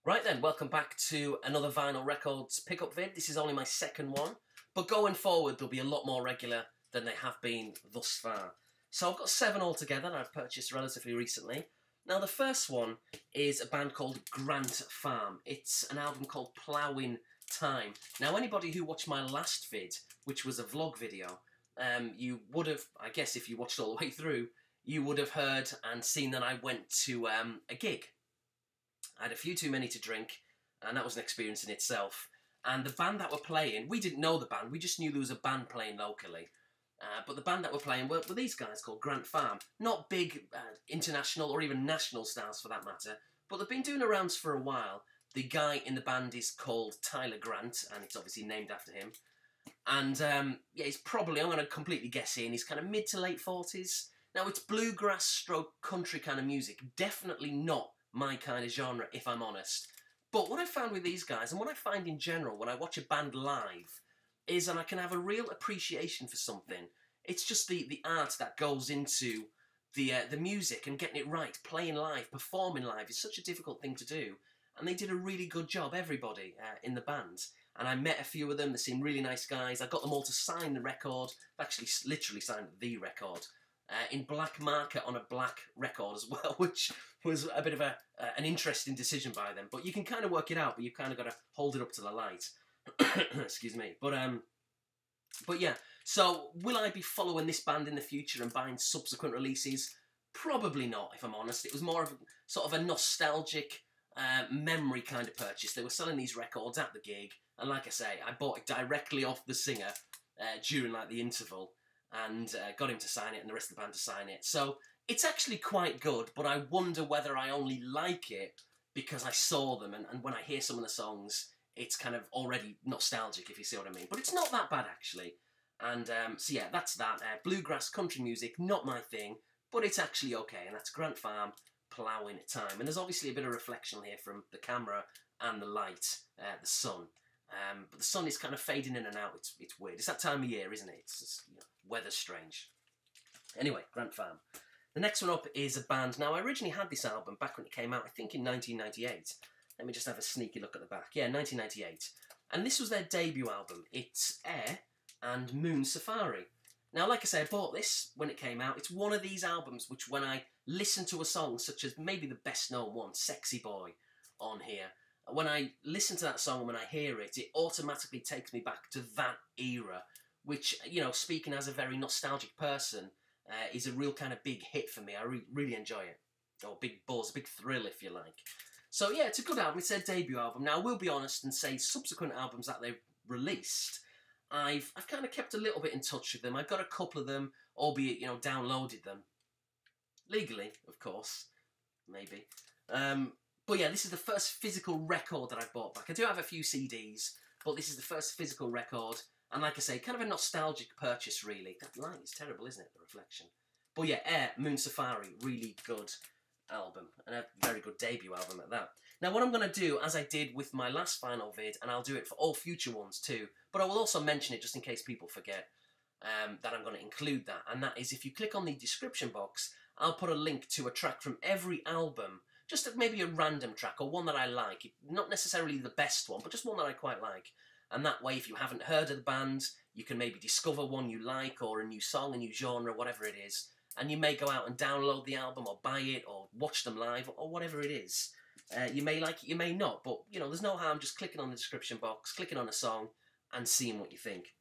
Right then, welcome back to another Vinyl Records pickup vid. This is only my second one, but going forward there'll be a lot more regular than they have been thus far. So I've got 7 altogether that I've purchased relatively recently. Now the first one is a band called Grant Farm. It's an album called Plowing Time. Now anybody who watched my last vid, which was a vlog video, you would have, I guess if you watched all the way through, you would have heard and seen that I went to a gig. I had a few too many to drink, and that was an experience in itself. And the band that were playing, we didn't know the band, we just knew there was a band playing locally. But the band that were playing were these guys called Grant Farm. Not big international or even national stars for that matter, but they've been doing the rounds for a while. The guy in the band is called Tyler Grant, and it's obviously named after him. And yeah, he's probably, I'm going to completely guess here, he's kind of mid to late 40s. Now it's bluegrass stroke country kind of music, definitely not my kind of genre, if I'm honest. But what I found with these guys, and what I find in general when I watch a band live, is that I can have a real appreciation for something. It's just the art that goes into the music and getting it right, playing live, performing live is such a difficult thing to do. And they did a really good job, everybody in the band. And I met a few of them, they seemed really nice guys. I got them all to sign the record, actually literally signed the record. In black marker on a black record as well, which was a bit of an interesting decision by them. But you can kind of work it out, but you've kind of got to hold it up to the light. Excuse me. But yeah, so will I be following this band in the future and buying subsequent releases? Probably not, if I'm honest. It was more of sort of a nostalgic memory kind of purchase. They were selling these records at the gig, and like I say, I bought it directly off the singer during like the interval, and got him to sign it and the rest of the band to sign it. So it's actually quite good, but I wonder whether I only like it because I saw them, and when I hear some of the songs, it's kind of already nostalgic, if you see what I mean. But it's not that bad, actually. And so yeah, that's that. Bluegrass country music, not my thing, but it's actually okay, and that's Grant Farm, Plowing Time. And there's obviously a bit of reflection here from the camera and the light, the sun. But the sun is kind of fading in and out. It's weird. It's that time of year, isn't it? It's just, you know, weather's strange. Anyway, Grant Farm. The next one up is a band. Now, I originally had this album back when it came out, I think in 1998. Let me just have a sneaky look at the back. Yeah, 1998. And this was their debut album. It's Air and Moon Safari. Now, like I say, I bought this when it came out. It's one of these albums which, when I listen to a song, such as maybe the best known one, Sexy Boy, on here, when I listen to that song and when I hear it, it automatically takes me back to that era, which, you know, speaking as a very nostalgic person, is a real kind of big hit for me. I really enjoy it. Or big buzz, big thrill, if you like. So yeah, it's a good album. It's their debut album. Now, I will be honest and say subsequent albums that they've released, I've kind of kept a little bit in touch with them. I've got a couple of them, albeit, you know, downloaded them. Legally, of course. Maybe. But yeah, this is the first physical record that I've bought back. I do have a few CDs, but this is the first physical record. And like I say, kind of a nostalgic purchase, really. That light is terrible, isn't it, the reflection? But yeah, Air, Moon Safari, really good album. And a very good debut album at that. Now, what I'm going to do, as I did with my last final vid, and I'll do it for all future ones too, but I will also mention it just in case people forget that I'm going to include that. And that is, if you click on the description box, I'll put a link to a track from every album. Just maybe a random track, or one that I like. Not necessarily the best one, but just one that I quite like. And that way, if you haven't heard of the band, you can maybe discover one you like, or a new song, a new genre, whatever it is. And you may go out and download the album, or buy it, or watch them live, or whatever it is. You may like it, you may not, but, you know, there's no harm just clicking on the description box, clicking on a song, and seeing what you think.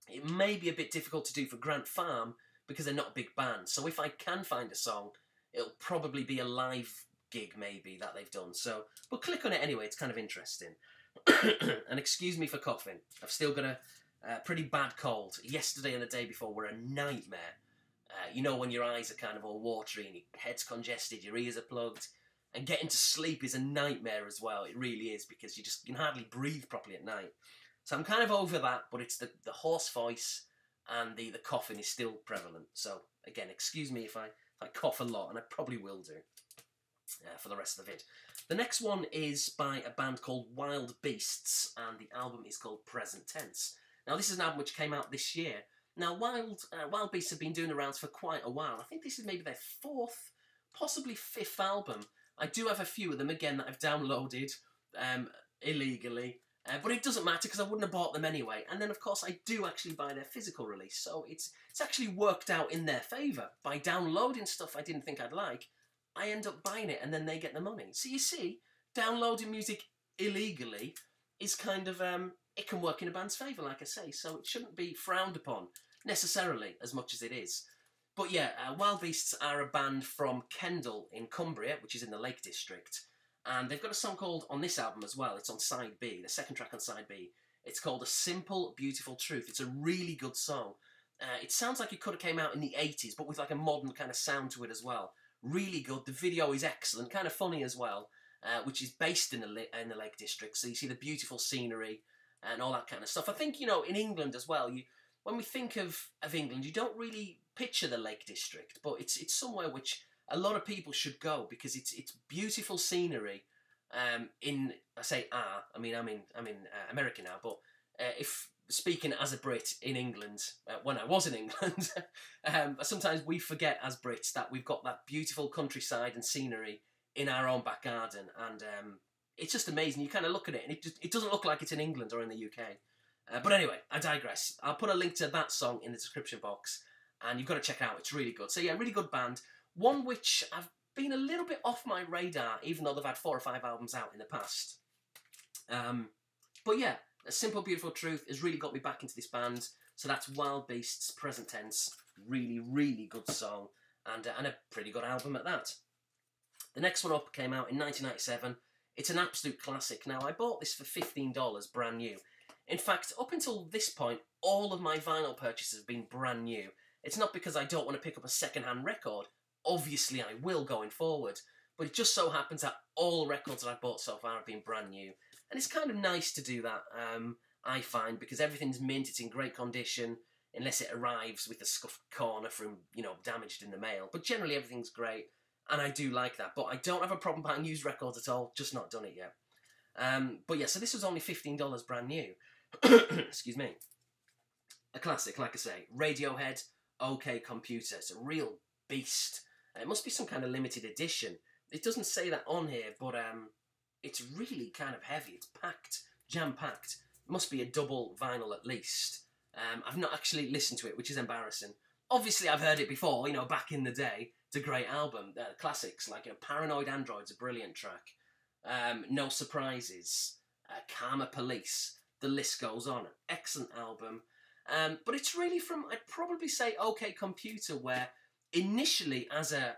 It may be a bit difficult to do for Grant Farm, because they're not a big band. So if I can find a song, it'll probably be a live gig maybe that they've done, so but click on it anyway. It's kind of interesting. And excuse me for coughing, I've still got a pretty bad cold. Yesterday and the day before were a nightmare. You know, when your eyes are kind of all watery and your head's congested, your ears are plugged, and getting to sleep is a nightmare as well. It really is, because you can hardly breathe properly at night. So I'm kind of over that, but it's the hoarse voice and the coughing is still prevalent. So again, excuse me if I cough a lot, and I probably will do. For the rest of the vid. The next one is by a band called Wild Beasts, and the album is called Present Tense. Now, this is an album which came out this year. Now, Wild Beasts have been doing the rounds for quite a while. I think this is maybe their 4th, possibly 5th album, I do have a few of them, again, that I've downloaded illegally. But it doesn't matter because I wouldn't have bought them anyway. And then, of course, I do actually buy their physical release. So it's actually worked out in their favour. By downloading stuff I didn't think I'd like, I end up buying it and then they get the money. So you see, downloading music illegally is kind of, it can work in a band's favour, like I say. So it shouldn't be frowned upon necessarily as much as it is. But yeah, Wild Beasts are a band from Kendal in Cumbria, which is in the Lake District. And they've got a song called, on this album as well, it's on side B, the second track on side B. It's called A Simple, Beautiful Truth. It's a really good song. It sounds like it could have came out in the 80s, but with like a modern kind of sound to it as well. Really good. The video is excellent, kind of funny as well, which is based in the Lake District. So you see the beautiful scenery and all that kind of stuff. I think, you know, in England as well, when we think of England, you don't really picture the Lake District, but it's somewhere which a lot of people should go because it's beautiful scenery. I'm in America now, but if speaking as a Brit in England, when I was in England, sometimes we forget as Brits that we've got that beautiful countryside and scenery in our own back garden, and it's just amazing. You kind of look at it, and it doesn't look like it's in England or in the UK. But anyway, I digress. I'll put a link to that song in the description box, and you've got to check it out. It's really good. So yeah, really good band. One which I've been a little bit off my radar, even though they've had 4 or 5 albums out in the past. But yeah, A Simple Beautiful Truth has really got me back into this band. So that's Wild Beasts, present tense. Really, really good song. And a pretty good album at that. The next one up came out in 1997. It's an absolute classic. Now, I bought this for $15, brand new. In fact, up until this point, all of my vinyl purchases have been brand new. It's not because I don't want to pick up a second-hand record. Obviously, I will going forward. But it just so happens that all records that I've bought so far have been brand new. And it's kind of nice to do that, I find, because everything's mint, it's in great condition, unless it arrives with a scuffed corner from, you know, damaged in the mail. But generally, everything's great, and I do like that. But I don't have a problem buying used records at all, just not done it yet. But yeah, so this was only $15 brand new. Excuse me. A classic, like I say. Radiohead, OK Computer. It's a real beast. It must be some kind of limited edition. It doesn't say that on here, but it's really kind of heavy. It's packed, jam-packed. It must be a double vinyl at least. I've not actually listened to it, which is embarrassing. Obviously, I've heard it before, you know, back in the day. It's a great album. Classics like Paranoid Android's a brilliant track. No Surprises, Karma Police. The list goes on. Excellent album. But it's really from, I'd probably say, OK Computer, where initially as a,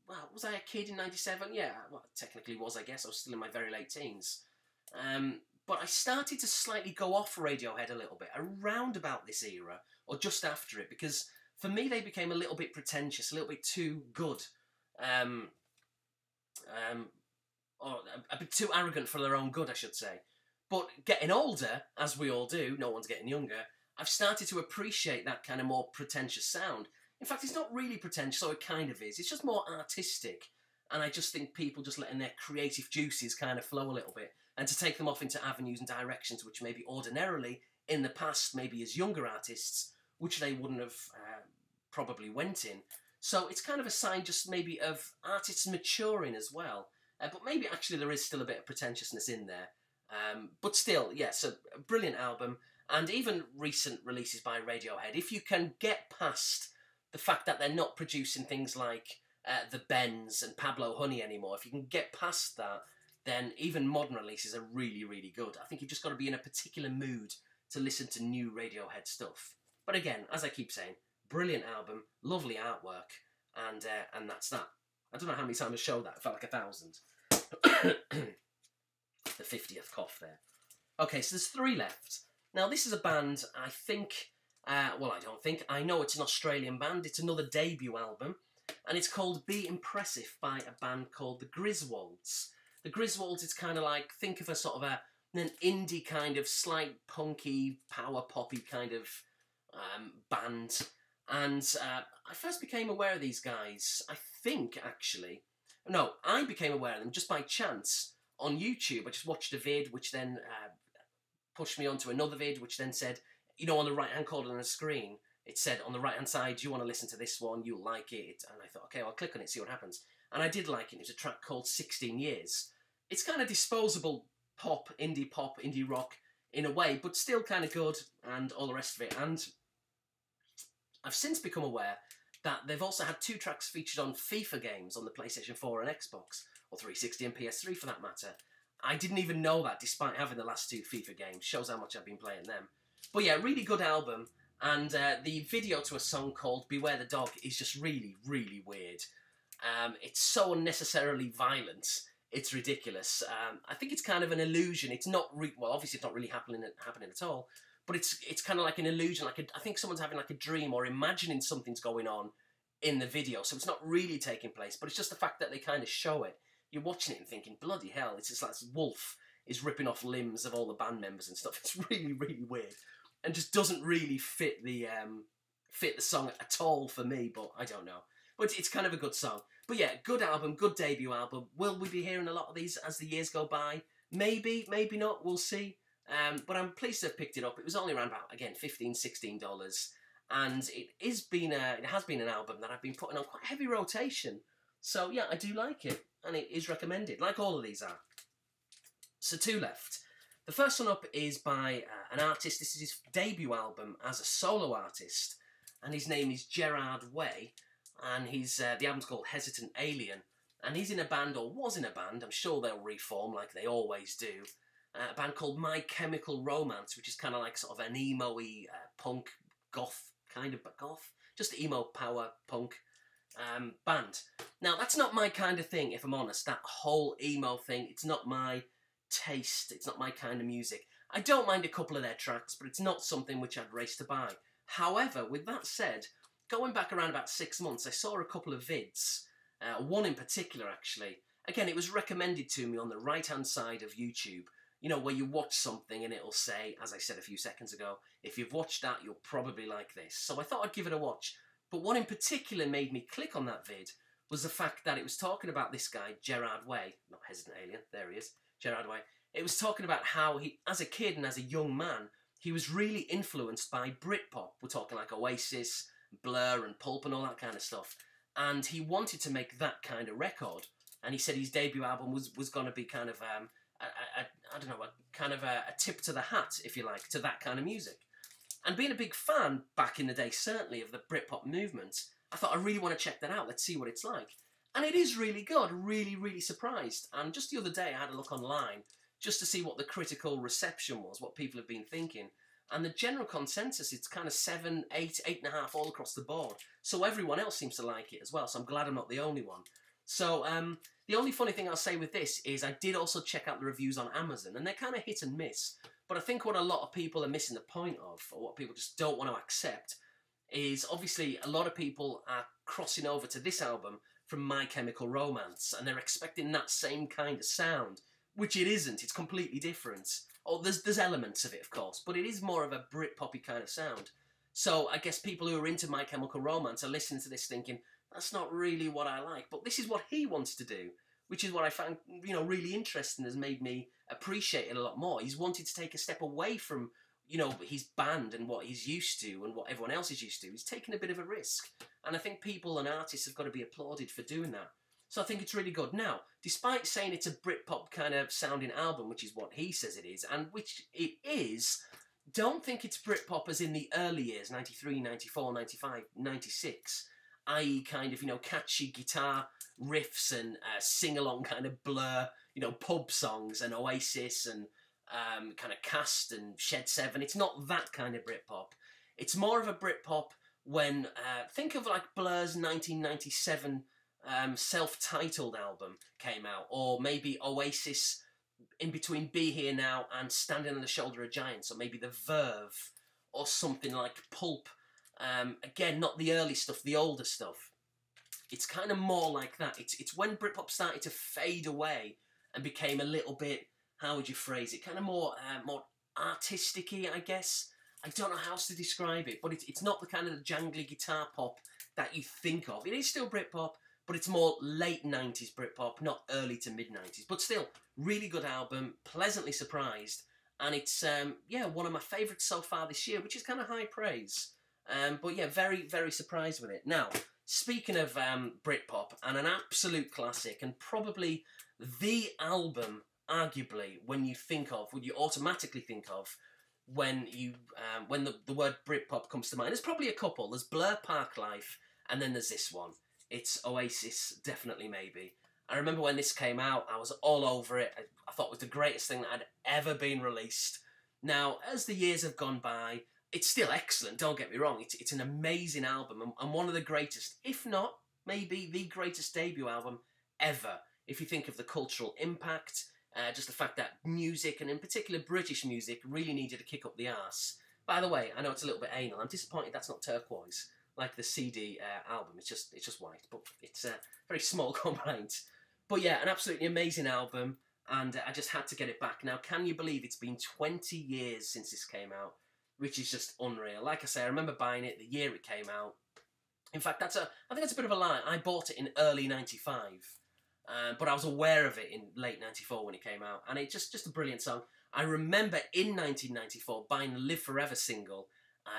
well, was I a kid in 97? Yeah, well, technically was, I guess. I was still in my very late teens. But I started to slightly go off Radiohead a little bit around about this era, or just after it, because for me they became a little bit pretentious, a little bit too good. Or a bit too arrogant for their own good, I should say. But getting older, as we all do, no one's getting younger, I've started to appreciate that kind of more pretentious sound. In fact, it's not really pretentious, or it kind of is. It's just more artistic. And I just think people just letting their creative juices kind of flow a little bit, and to take them off into avenues and directions which maybe ordinarily, in the past, maybe as younger artists, which they wouldn't have probably went in. So it's kind of a sign just maybe of artists maturing as well. But maybe actually there is still a bit of pretentiousness in there. But still, yes, a brilliant album. And even recent releases by Radiohead, if you can get past the fact that they're not producing things like The Bends and Pablo Honey anymore, if you can get past that, then even modern releases are really, really good. I think you've just got to be in a particular mood to listen to new Radiohead stuff. But again, as I keep saying, brilliant album, lovely artwork, and that's that. I don't know how many times I showed that. It felt like 1,000. The 50th cough there. Okay, so there's 3 left. Now, this is a band I think... well, I don't think. I know it's an Australian band. It's another debut album. And it's called Be Impressive by a band called the Griswolds. The Griswolds is kind of like, think of a sort of an indie kind of slight punky, power poppy kind of band. And I first became aware of these guys, I think, actually. No, I became aware of them just by chance on YouTube. I just watched a vid, which then pushed me onto another vid, which then said, you know, on the right-hand corner on the screen, it said on the right-hand side, do you want to listen to this one? You'll like it. And I thought, okay, I'll click on it, see what happens. and I did like it. It was a track called 16 Years. It's kind of disposable pop, indie rock in a way, but still kind of good and all the rest of it. And I've since become aware that they've also had 2 tracks featured on FIFA games on the PlayStation 4 and Xbox, or 360 and PS3 for that matter. I didn't even know that despite having the last 2 FIFA games. Shows how much I've been playing them. But yeah, really good album. And the video to a song called Beware the Dog is just really, really weird. It's so unnecessarily violent. It's ridiculous. I think it's kind of an illusion. It's not well, obviously it's not really happening at all. But it's kind of like an illusion. I think someone's having like a dream or imagining something's going on in the video. So it's not really taking place. But it's just the fact that they kind of show it. You're watching it and thinking, bloody hell, it's just like this wolf is ripping off limbs of all the band members and stuff. It's really, really weird. And just doesn't really fit the song at all for me, but I don't know. But it's kind of a good song. But yeah, good album, good debut album. Will we be hearing a lot of these as the years go by? Maybe, maybe not, we'll see. But I'm pleased to have picked it up. It was only around about, again, $15, $16. And it has been an album that I've been putting on quite heavy rotation. So yeah, I do like it. And it is recommended, like all of these are. So 2 left. The first one up is by an artist. This is his debut album as a solo artist. And his name is Gerard Way. And the album's called Hesitant Alien. And he's in a band, or was in a band, I'm sure they'll reform like they always do. A band called My Chemical Romance, which is kind of like sort of an emo-y punk, goth, kind of, but goth. Just emo power punk band. Now, that's not my kind of thing, if I'm honest. That whole emo thing, it's not my taste. It's not my kind of music. I don't mind a couple of their tracks, but it's not something which I'd race to buy. However, with that said, going back around about 6 months, I saw a couple of vids. One in particular, actually. Again, it was recommended to me on the right-hand side of YouTube. You know, where you watch something and it'll say, as I said a few seconds ago, if you've watched that, you'll probably like this. So I thought I'd give it a watch. But what in particular made me click on that vid was the fact that it was talking about this guy, Gerard Way. Not Hesitant Alien, there he is, Gerard Way. It was talking about how he, as a kid and as a young man, he was really influenced by Britpop. We're talking like Oasis, Blur and Pulp and all that kind of stuff. And he wanted to make that kind of record. And he said his debut album was going to be kind of, I don't know, a tip to the hat, if you like, to that kind of music. And being a big fan, back in the day, certainly, of the Britpop movement, I thought I really want to check that out. Let's see what it's like. And it is really good. Really, really surprised. And just the other day, I had a look online just to see what the critical reception was, what people have been thinking. And the general consensus, it's kind of 7, 8, 8.5 all across the board. So everyone else seems to like it as well. So I'm glad I'm not the only one. So the only funny thing I'll say with this is I did also check out the reviews on Amazon, and they're kind of hit and miss. But I think what a lot of people are missing the point of, or what people just don't want to accept, is obviously a lot of people are crossing over to this album from My Chemical Romance, and they're expecting that same kind of sound, which it isn't. It's completely different. Oh, there's elements of it, of course, but it is more of a Britpoppy kind of sound. So I guess people who are into My Chemical Romance are listening to this thinking, that's not really what I like. But this is what he wants to do, which is what I found, you know, really interesting, has made me appreciate it a lot more. He's wanted to take a step away from, you know, his band and what he's used to and what everyone else is used to. He's taken a bit of a risk. And I think people and artists have got to be applauded for doing that. So I think it's really good. Now, despite saying it's a Britpop kind of sounding album, which is what he says it is, and which it is, don't think it's Britpop as in the early years, 93, 94, 95, 96, i.e. kind of, you know, catchy guitar riffs and sing-along kind of Blur, you know, pub songs and Oasis and kind of Cast and Shed 7. It's not that kind of Britpop. It's more of a Britpop when, think of like Blur's 1997 self-titled album came out, or maybe Oasis in between Be Here Now and Standing on the Shoulder of Giants, or maybe The Verve, or something like Pulp. Again, not the early stuff, the older stuff. It's kind of more like that. It's when Britpop started to fade away and became a little bit, how would you phrase it, kind of more artistic-y, I guess. I don't know how else to describe it, but it's not the kind of the jangly guitar pop that you think of. It is still Britpop, but it's more late 90s Britpop, not early to mid-90s. But still, really good album, pleasantly surprised, and it's, yeah, one of my favourites so far this year, which is kind of high praise. But yeah, very, very surprised with it. Now, speaking of Britpop, and an absolute classic, and probably the album, arguably, when you automatically think of when the word Britpop comes to mind. There's probably a couple. There's Blur Park Life, and then there's this one. It's Oasis, Definitely Maybe. I remember when this came out, I was all over it. I thought it was the greatest thing that had ever been released. Now, as the years have gone by, it's still excellent, don't get me wrong. It's an amazing album, and one of the greatest, if not, maybe the greatest debut album ever. If you think of the cultural impact, just the fact that music, and in particular British music, really needed to kick up the arse. By the way, I know it's a little bit anal. I'm disappointed that's not turquoise, like the CD album. It's just white, but it's a very small complaint. But yeah, an absolutely amazing album, and I just had to get it back. Now, can you believe it's been 20 years since this came out? Which is just unreal. Like I say, I remember buying it the year it came out. In fact, I think that's a bit of a lie. I bought it in early '95, but I was aware of it in late '94 when it came out, and it's just a brilliant song. I remember in 1994 buying the Live Forever single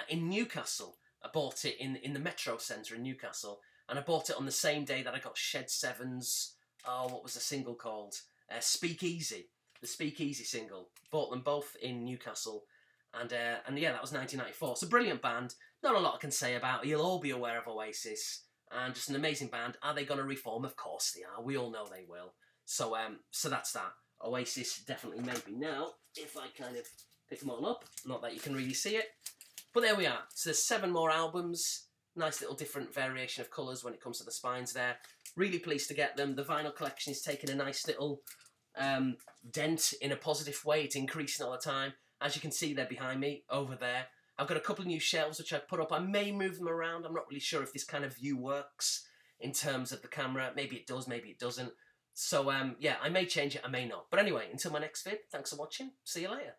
in Newcastle. I bought it in the Metro Centre in Newcastle, and I bought it on the same day that I got Shed 7's, what was the single called? Speakeasy. The Speakeasy single. Bought them both in Newcastle. And yeah, that was 1994. It's a brilliant band. Not a lot I can say about it. You'll all be aware of Oasis. And just an amazing band. Are they going to reform? Of course they are. We all know they will. So that's that. Oasis, Definitely Maybe. Now, if I kind of pick them all up. Not that you can really see it. But there we are. So there's 7 more albums. Nice little different variation of colours when it comes to the spines there. Really pleased to get them. The vinyl collection is taking a nice little dent in a positive way. It's increasing all the time. As you can see, they're behind me, over there. I've got a couple of new shelves which I've put up. I may move them around. I'm not really sure if this kind of view works in terms of the camera. Maybe it does, maybe it doesn't. So, yeah, I may change it, I may not. But anyway, until my next vid, thanks for watching. See you later.